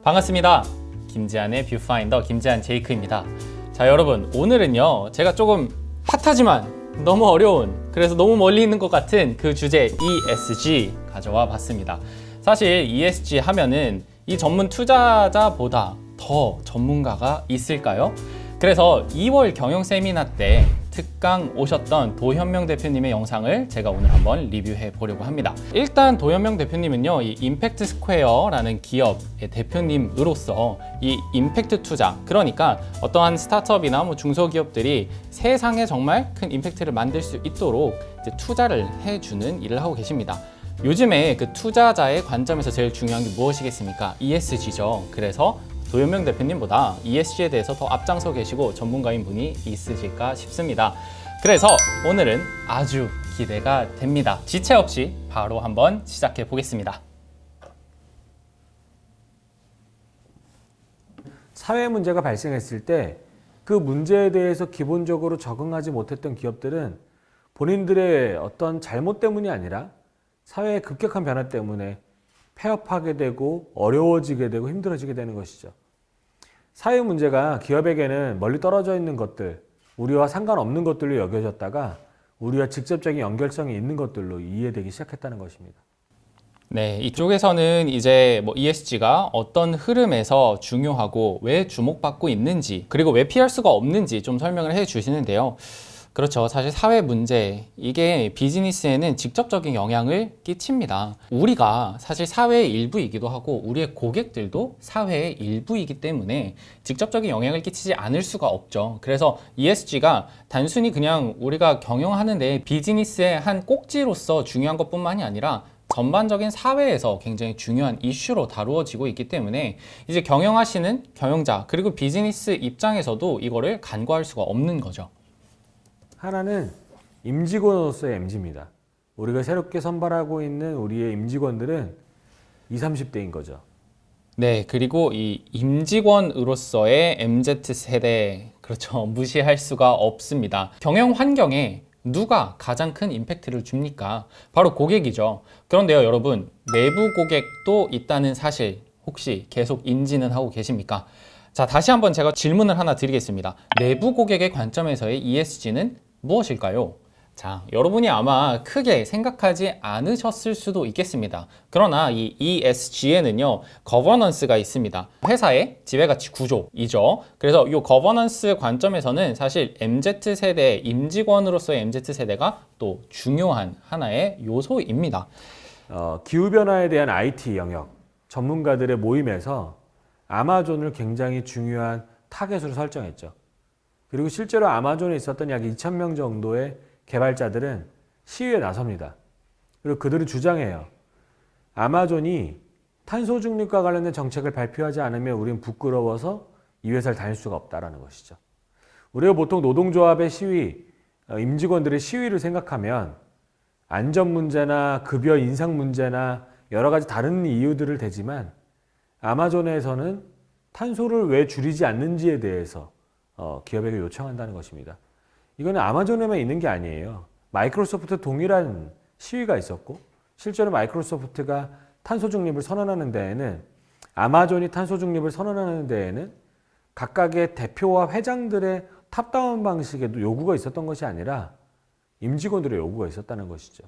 반갑습니다. 김지한의 뷰파인더 김지한 제이크입니다. 자, 여러분, 오늘은요 제가 조금 핫하지만 너무 어려운, 그래서 너무 멀리 있는 것 같은 그 주제 ESG 가져와 봤습니다. 사실 ESG 하면은 이 전문 투자자보다 더 전문가가 있을까요? 그래서 2월 경영 세미나 때 특강 오셨던 도현명 대표님의 영상을 제가 오늘 한번 리뷰해 보려고 합니다. 일단 도현명 대표님은요, 이 임팩트 스퀘어라는 기업의 대표님으로서 이 임팩트 투자, 그러니까 어떠한 스타트업이나 중소기업들이 세상에 정말 큰 임팩트를 만들 수 있도록 이제 투자를 해주는 일을 하고 계십니다. 요즘에 그 투자자의 관점에서 제일 중요한 게 무엇이겠습니까? ESG죠. 그래서 도현명 대표님보다 ESG에 대해서 더 앞장서 계시고 전문가인 분이 있으실까 싶습니다. 그래서 오늘은 아주 기대가 됩니다. 지체 없이 바로 한번 시작해 보겠습니다. 사회 문제가 발생했을 때 그 문제에 대해서 기본적으로 적응하지 못했던 기업들은 본인들의 어떤 잘못 때문이 아니라 사회의 급격한 변화 때문에 폐업하게 되고 어려워지게 되고 힘들어지게 되는 것이죠. 사회 문제가 기업에게는 멀리 떨어져 있는 것들, 우리와 상관없는 것들로 여겨졌다가 우리와 직접적인 연결성이 있는 것들로 이해되기 시작했다는 것입니다. 네, 이쪽에서는 이제 ESG가 어떤 흐름에서 중요하고 왜 주목받고 있는지, 그리고 왜 피할 수가 없는지 좀 설명을 해 주시는데요. 그렇죠. 사실 사회 문제, 이게 비즈니스에는 직접적인 영향을 끼칩니다. 우리가 사실 사회의 일부이기도 하고 우리의 고객들도 사회의 일부이기 때문에 직접적인 영향을 끼치지 않을 수가 없죠. 그래서 ESG가 단순히 그냥 우리가 경영하는데 비즈니스의 한 꼭지로서 중요한 것뿐만이 아니라 전반적인 사회에서 굉장히 중요한 이슈로 다루어지고 있기 때문에 이제 경영하시는 경영자, 그리고 비즈니스 입장에서도 이거를 간과할 수가 없는 거죠. 하나는 임직원으로서의 MG입니다. 우리가 새롭게 선발하고 있는 우리의 임직원들은 20, 30대인 거죠. 네, 그리고 이 임직원으로서의 MZ세대, 그렇죠. 무시할 수가 없습니다. 경영 환경에 누가 가장 큰 임팩트를 줍니까? 바로 고객이죠. 그런데요, 여러분, 내부 고객도 있다는 사실 혹시 계속 인지는 하고 계십니까? 자, 다시 한번 제가 질문을 하나 드리겠습니다. 내부 고객의 관점에서의 ESG는 무엇일까요? 자, 여러분이 아마 크게 생각하지 않으셨을 수도 있겠습니다. 그러나 이 ESG에는요, 거버넌스가 있습니다. 회사의 지배가치 구조이죠. 그래서 이 거버넌스 관점에서는 사실 MZ세대, 임직원으로서의 MZ세대가 또 중요한 하나의 요소입니다. 기후변화에 대한 IT 영역 전문가들의 모임에서 아마존을 굉장히 중요한 타겟으로 설정했죠. 그리고 실제로 아마존에 있었던 약 2,000명 정도의 개발자들은 시위에 나섭니다. 그리고 그들은 주장해요. 아마존이 탄소 중립과 관련된 정책을 발표하지 않으면 우리는 부끄러워서 이 회사를 다닐 수가 없다는 것이죠. 우리가 보통 노동조합의 시위, 임직원들의 시위를 생각하면 안전 문제나 급여 인상 문제나 여러 가지 다른 이유들을 대지만 아마존에서는 탄소를 왜 줄이지 않는지에 대해서 기업에게 요청한다는 것입니다. 이거는 아마존에만 있는 게 아니에요. 마이크로소프트 동일한 시위가 있었고, 실제로 마이크로소프트가 탄소 중립을 선언하는 데에는, 아마존이 탄소 중립을 선언하는 데에는 각각의 대표와 회장들의 탑다운 방식에도 요구가 있었던 것이 아니라 임직원들의 요구가 있었다는 것이죠.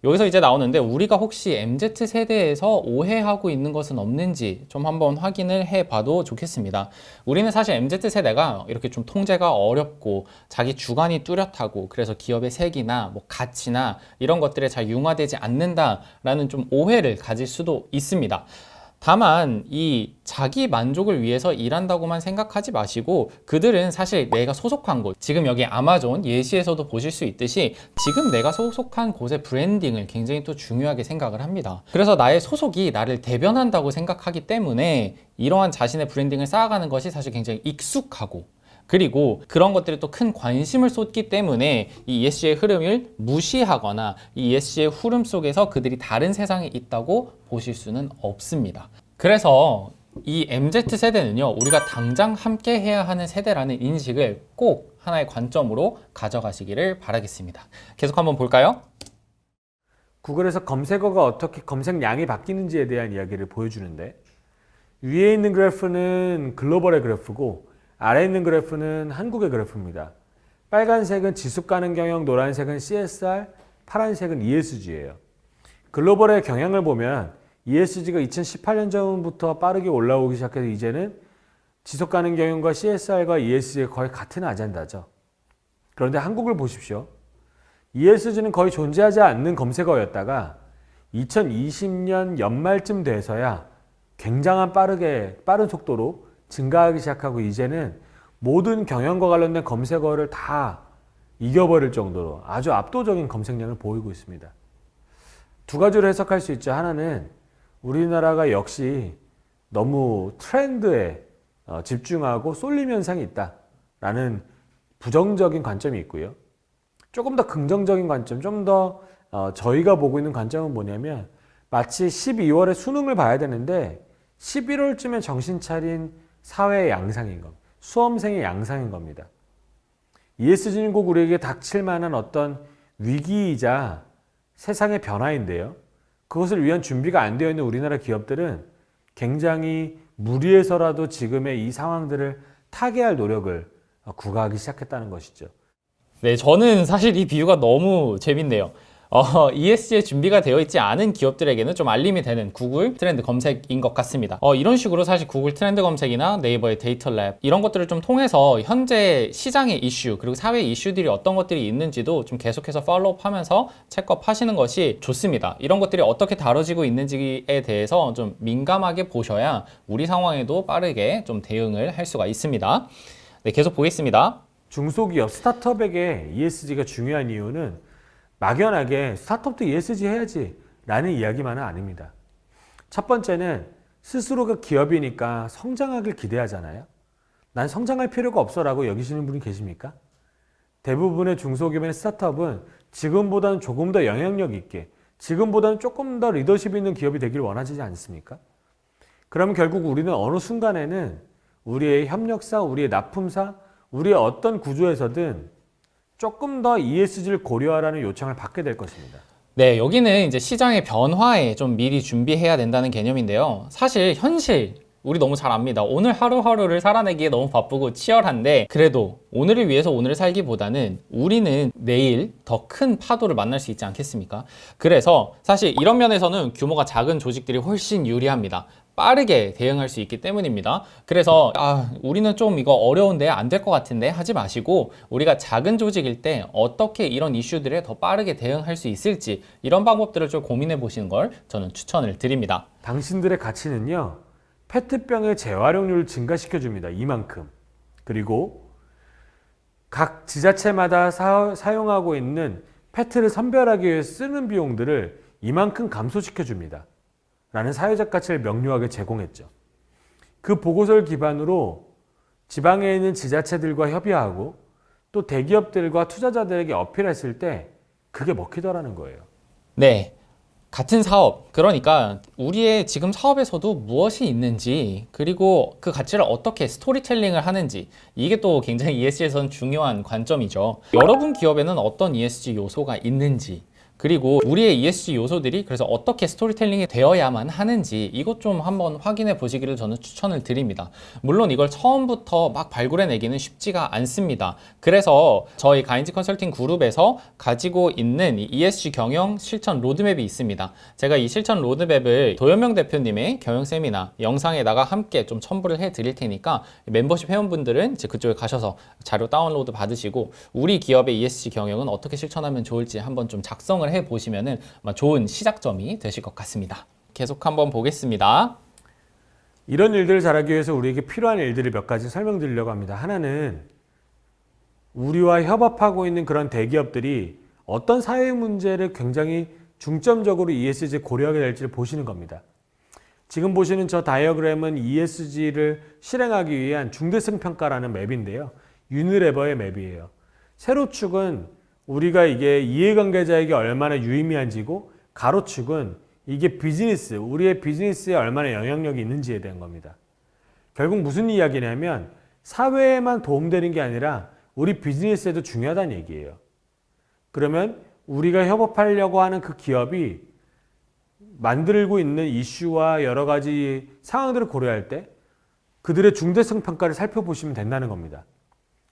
여기서 이제 나오는데, 우리가 혹시 MZ세대에서 오해하고 있는 것은 없는지 좀 한번 확인을 해봐도 좋겠습니다. 우리는 사실 MZ세대가 이렇게 좀 통제가 어렵고 자기 주관이 뚜렷하고 그래서 기업의 색이나 가치나 이런 것들에 잘 융화되지 않는다라는 좀 오해를 가질 수도 있습니다. 다만 이 자기 만족을 위해서 일한다고만 생각하지 마시고, 그들은 사실 내가 소속한 곳, 지금 여기 아마존 예시에서도 보실 수 있듯이 지금 내가 소속한 곳의 브랜딩을 굉장히 또 중요하게 생각을 합니다. 그래서 나의 소속이 나를 대변한다고 생각하기 때문에 이러한 자신의 브랜딩을 쌓아가는 것이 사실 굉장히 익숙하고, 그리고 그런 것들에 또 큰 관심을 쏟기 때문에 이 ESG의 흐름을 무시하거나 이 ESG의 흐름 속에서 그들이 다른 세상에 있다고 보실 수는 없습니다. 그래서 이 MZ세대는요, 우리가 당장 함께 해야 하는 세대라는 인식을 꼭 하나의 관점으로 가져가시기를 바라겠습니다. 계속 한번 볼까요? 구글에서 검색어가 어떻게 검색량이 바뀌는지에 대한 이야기를 보여주는데, 위에 있는 그래프는 글로벌의 그래프고 아래에 있는 그래프는 한국의 그래프입니다. 빨간색은 지속 가능 경영, 노란색은 CSR, 파란색은 ESG예요. 글로벌의 경향을 보면 ESG가 2018년 전부터 빠르게 올라오기 시작해서 이제는 지속 가능 경영과 CSR과 ESG가 거의 같은 아젠다죠. 그런데 한국을 보십시오. ESG는 거의 존재하지 않는 검색어였다가 2020년 연말쯤 돼서야 굉장한 빠른 속도로 증가하기 시작하고 이제는 모든 경영과 관련된 검색어를 다 이겨버릴 정도로 아주 압도적인 검색량을 보이고 있습니다. 두 가지로 해석할 수 있죠. 하나는 우리나라가 역시 너무 트렌드에 집중하고 쏠림 현상이 있다라는 부정적인 관점이 있고요. 조금 더 긍정적인 관점, 좀 더 저희가 보고 있는 관점은 뭐냐면 마치 12월에 수능을 봐야 되는데 11월쯤에 정신 차린 사회의 양상인 겁니다. 수험생의 양상인 겁니다. ESG는 꼭 우리에게 닥칠 만한 어떤 위기이자 세상의 변화인데요. 그것을 위한 준비가 안 되어 있는 우리나라 기업들은 굉장히 무리해서라도 지금의 이 상황들을 타개할 노력을 구가하기 시작했다는 것이죠. 네, 저는 사실 이 비유가 너무 재밌네요. ESG에 준비가 되어 있지 않은 기업들에게는 좀 알림이 되는 구글 트렌드 검색인 것 같습니다. 이런 식으로 사실 구글 트렌드 검색이나 네이버의 데이터 랩 이런 것들을 좀 통해서 현재 시장의 이슈 그리고 사회 이슈들이 어떤 것들이 있는지도 좀 계속해서 팔로우업 하면서 체크업 하시는 것이 좋습니다. 이런 것들이 어떻게 다뤄지고 있는지에 대해서 좀 민감하게 보셔야 우리 상황에도 빠르게 좀 대응을 할 수가 있습니다. 네, 계속 보겠습니다. 중소기업, 스타트업에게 ESG가 중요한 이유는 막연하게 스타트업도 ESG 해야지 라는 이야기만은 아닙니다. 첫 번째는 스스로가 기업이니까 성장하길 기대하잖아요. 난 성장할 필요가 없어 라고 여기시는 분이 계십니까? 대부분의 중소기업의 스타트업은 지금보다는 조금 더 영향력 있게, 지금보다는 조금 더 리더십 있는 기업이 되길 원하지 않습니까? 그러면 결국 우리는 어느 순간에는 우리의 협력사, 우리의 납품사, 우리의 어떤 구조에서든 조금 더 ESG를 고려하라는 요청을 받게 될 것입니다. 네, 여기는 이제 시장의 변화에 좀 미리 준비해야 된다는 개념인데요. 사실 현실 우리 너무 잘 압니다. 오늘 하루하루를 살아내기에 너무 바쁘고 치열한데 그래도 오늘을 위해서 오늘을 살기보다는 우리는 내일 더 큰 파도를 만날 수 있지 않겠습니까? 그래서 사실 이런 면에서는 규모가 작은 조직들이 훨씬 유리합니다. 빠르게 대응할 수 있기 때문입니다. 그래서 우리는 좀 이거 어려운데 안 될 것 같은데 하지 마시고 우리가 작은 조직일 때 어떻게 이런 이슈들에 더 빠르게 대응할 수 있을지 이런 방법들을 좀 고민해 보시는 걸 저는 추천을 드립니다. 당신들의 가치는요. 페트병의 재활용률을 증가시켜 줍니다. 이만큼. 그리고 각 지자체마다 사용하고 있는 페트를 선별하기 위해 쓰는 비용들을 이만큼 감소시켜 줍니다. 라는 사회적 가치를 명료하게 제공했죠. 그 보고서를 기반으로 지방에 있는 지자체들과 협의하고 또 대기업들과 투자자들에게 어필했을 때 그게 먹히더라는 거예요. 네. 같은 사업, 그러니까 우리의 지금 사업에서도 무엇이 있는지 그리고 그 가치를 어떻게 스토리텔링을 하는지 이게 또 굉장히 ESG에서는 중요한 관점이죠. 여러분 기업에는 어떤 ESG 요소가 있는지 그리고 우리의 ESG 요소들이 그래서 어떻게 스토리텔링이 되어야만 하는지 이것 좀 한번 확인해 보시기를 저는 추천을 드립니다. 물론 이걸 처음부터 막 발굴해내기는 쉽지가 않습니다. 그래서 저희 가인지 컨설팅 그룹에서 가지고 있는 ESG 경영 실천 로드맵이 있습니다. 제가 이 실천 로드맵을 도현명 대표님의 경영 세미나 영상에다가 함께 좀 첨부를 해 드릴 테니까 멤버십 회원분들은 이제 그쪽에 가셔서 자료 다운로드 받으시고 우리 기업의 ESG 경영은 어떻게 실천하면 좋을지 한번 좀 작성을 해 보시면은 좋은 시작점이 되실 것 같습니다. 계속 한번 보겠습니다. 이런 일들을 잘하기 위해서 우리에게 필요한 일들을 몇 가지 설명드리려고 합니다. 하나는 우리와 협업하고 있는 그런 대기업들이 어떤 사회 문제를 굉장히 중점적으로 ESG에 고려하게 될지를 보시는 겁니다. 지금 보시는 저 다이어그램은 ESG를 실행하기 위한 중대성 평가라는 맵인데요. 유니레버의 맵이에요. 세로축은 우리가 이게 이해관계자에게 얼마나 유의미한지고 가로축은 이게 비즈니스, 우리의 비즈니스에 얼마나 영향력이 있는지에 대한 겁니다. 결국 무슨 이야기냐면 사회에만 도움되는 게 아니라 우리 비즈니스에도 중요하다는 얘기예요. 그러면 우리가 협업하려고 하는 그 기업이 만들고 있는 이슈와 여러 가지 상황들을 고려할 때 그들의 중대성 평가를 살펴보시면 된다는 겁니다.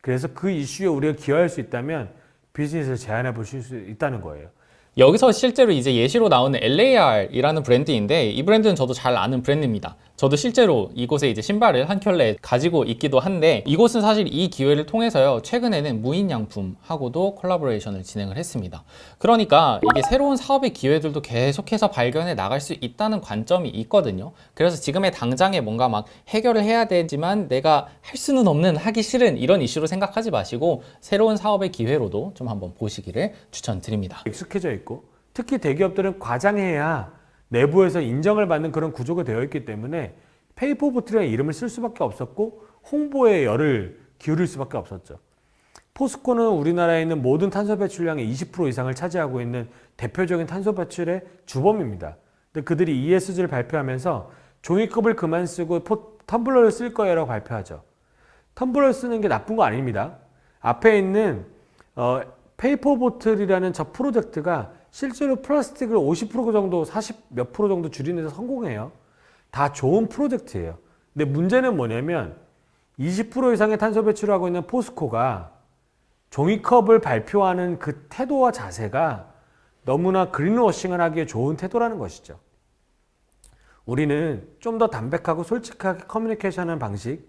그래서 그 이슈에 우리가 기여할 수 있다면 비즈니스를 제안해 보실 수 있다는 거예요. 여기서 실제로 이제 예시로 나오는 LAR이라는 브랜드인데 이 브랜드는 저도 잘 아는 브랜드입니다. 저도 실제로 이곳에 이제 신발을 한 켤레 가지고 있기도 한데 이곳은 사실 이 기회를 통해서요 최근에는 무인양품하고도 콜라보레이션을 진행을 했습니다. 그러니까 이게 새로운 사업의 기회들도 계속해서 발견해 나갈 수 있다는 관점이 있거든요. 그래서 지금의 당장에 뭔가 막 해결을 해야 되지만 내가 할 수는 없는, 하기 싫은 이런 이슈로 생각하지 마시고 새로운 사업의 기회로도 좀 한번 보시기를 추천드립니다. 익숙해져 있고 특히 대기업들은 과장해야 내부에서 인정을 받는 그런 구조가 되어 있기 때문에 페이퍼보트라는 이름을 쓸 수밖에 없었고 홍보에 열을 기울일 수밖에 없었죠. 포스코는 우리나라에 있는 모든 탄소 배출량의 20% 이상을 차지하고 있는 대표적인 탄소 배출의 주범입니다. 근데 그들이 ESG를 발표하면서 종이컵을 그만 쓰고 텀블러를 쓸 거예요라고 발표하죠. 텀블러를 쓰는 게 나쁜 거 아닙니다. 앞에 있는 페이퍼보틀이라는 저 프로젝트가 실제로 플라스틱을 50% 정도, 40 몇 프로 정도 줄이는 데 성공해요. 다 좋은 프로젝트예요. 근데 문제는 뭐냐면 20% 이상의 탄소 배출을 하고 있는 포스코가 종이컵을 발표하는 그 태도와 자세가 너무나 그린워싱을 하기에 좋은 태도라는 것이죠. 우리는 좀 더 담백하고 솔직하게 커뮤니케이션하는 방식,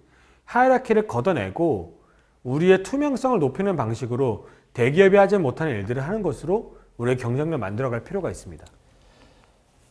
하이라키를 걷어내고 우리의 투명성을 높이는 방식으로 대기업이 하지 못하는 일들을 하는 것으로 우리의 경쟁력을 만들어갈 필요가 있습니다.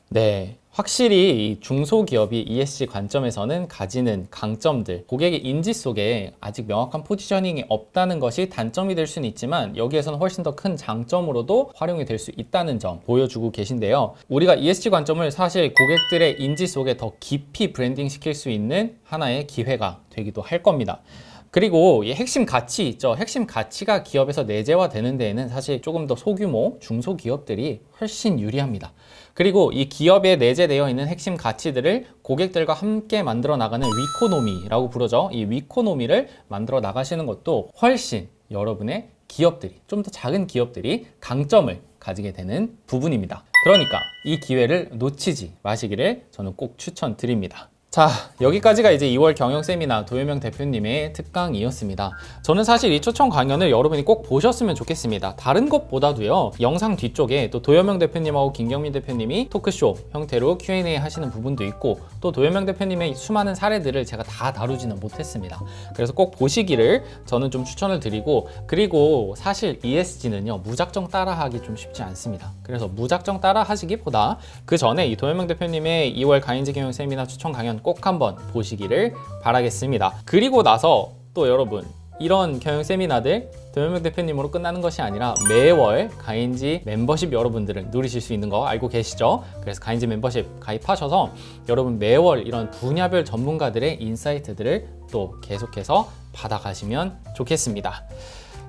네, 확실히 이 중소기업이 ESG 관점에서는 가지는 강점들, 고객의 인지 속에 아직 명확한 포지셔닝이 없다는 것이 단점이 될 수는 있지만 여기에서는 훨씬 더 큰 장점으로도 활용이 될 수 있다는 점 보여주고 계신데요. 우리가 ESG 관점을 사실 고객들의 인지 속에 더 깊이 브랜딩 시킬 수 있는 하나의 기회가 되기도 할 겁니다. 그리고 이 핵심 가치 있죠. 핵심 가치가 기업에서 내재화되는 데에는 사실 조금 더 소규모 중소기업들이 훨씬 유리합니다. 그리고 이 기업에 내재되어 있는 핵심 가치들을 고객들과 함께 만들어 나가는 위코노미라고 부르죠. 이 위코노미를 만들어 나가시는 것도 훨씬 여러분의 기업들이, 좀 더 작은 기업들이 강점을 가지게 되는 부분입니다. 그러니까 이 기회를 놓치지 마시기를 저는 꼭 추천드립니다. 자, 여기까지가 이제 2월 경영 세미나 도효명 대표님의 특강이었습니다. 저는 사실 이 초청 강연을 여러분이 꼭 보셨으면 좋겠습니다. 다른 것보다도요, 영상 뒤쪽에 또 도효명 대표님하고 김경민 대표님이 토크쇼 형태로 Q&A 하시는 부분도 있고 또 도효명 대표님의 수많은 사례들을 제가 다 다루지는 못했습니다. 그래서 꼭 보시기를 저는 좀 추천을 드리고, 그리고 사실 ESG는요 무작정 따라하기 좀 쉽지 않습니다. 그래서 무작정 따라 하시기보다 그 전에 이 도효명 대표님의 2월 가인지 경영 세미나 추천 강연 꼭 한번 보시기를 바라겠습니다. 그리고 나서 또 여러분, 이런 경영 세미나들 도효명 대표님으로 끝나는 것이 아니라 매월 가인지 멤버십 여러분들을 누리실 수 있는 거 알고 계시죠? 그래서 가인지 멤버십 가입하셔서 여러분 매월 이런 분야별 전문가들의 인사이트들을 또 계속해서 받아가시면 좋겠습니다.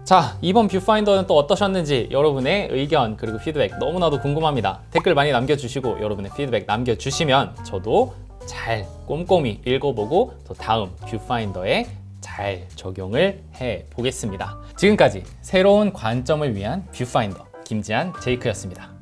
자, 이번 뷰파인더는 또 어떠셨는지 여러분의 의견 그리고 피드백 너무나도 궁금합니다. 댓글 많이 남겨주시고 여러분의 피드백 남겨주시면 저도 잘 꼼꼼히 읽어보고 또 다음 뷰파인더에 잘 적용을 해보겠습니다. 지금까지 새로운 관점을 위한 뷰파인더 김지한 제이크였습니다.